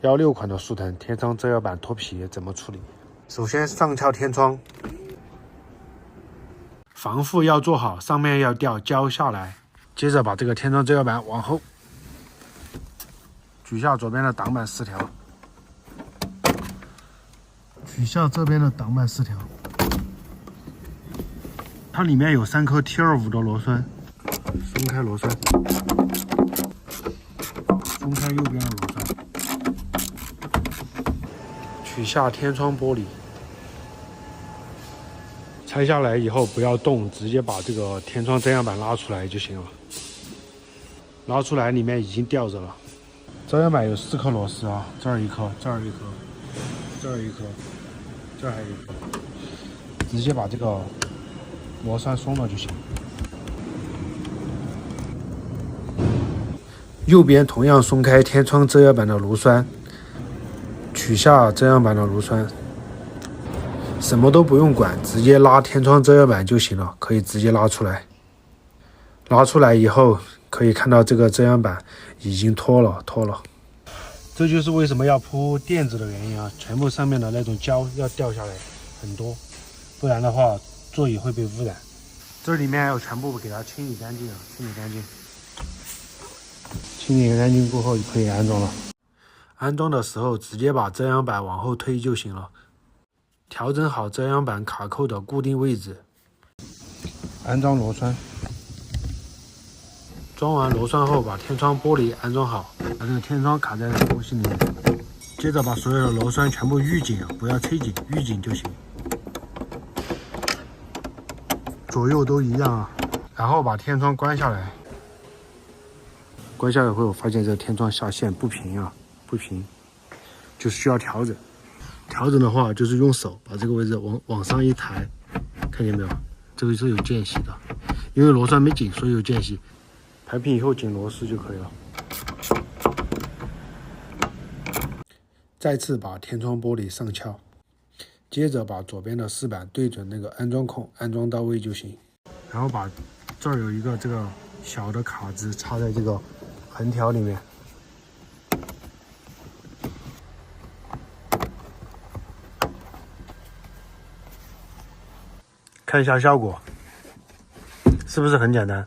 16款的速腾天窗遮阳板脱皮怎么处理？首先上翘天窗，防护要做好，上面要吊胶下来。接着把这个天窗遮阳板往后取下，左边的挡板4条，取下这边的挡板4条。它里面有3颗 T25的螺栓，松开螺栓，松开右边的螺栓。取下天窗玻璃，拆下来以后不要动，直接把这个天窗遮阳板拉出来就行了。拉出来里面已经吊着了。遮阳板有4颗螺丝啊，这儿1颗，这儿1颗，这儿1颗，这儿还有1颗。直接把这个螺栓松了就行。右边同样松开天窗遮阳板的螺栓。取下遮阳板的螺栓，什么都不用管，直接拉天窗遮阳板就行了，可以直接拉出来。拉出来以后，可以看到这个遮阳板已经脱了。这就是为什么要铺垫子的原因啊！全部上面的那种胶要掉下来很多，不然的话座椅会被污染。这里面要全部给它清理干净，清理干净过后就可以安装了。安装的时候直接把遮阳板往后推就行了，调整好遮阳板卡扣的固定位置，安装螺栓。装完螺栓后，把天窗玻璃安装好，把这个天窗卡在东西里面。接着把所有的螺栓全部预紧，不要吹紧，预紧就行。左右都一样啊。然后把天窗关下来。关下来后，发现这个天窗下线不平，就需要调整。调整的话，就是用手把这个位置往上一抬，看见没有？这个是有间隙的，因为螺栓没紧，所以有间隙。排平以后紧螺丝就可以了。再次把天窗玻璃上翘，接着把左边的4板对准那个安装孔，安装到位就行。然后把这儿有一个这个小的卡子插在这个横条里面。看一下效果，是不是很简单？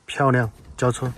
漂亮，交车。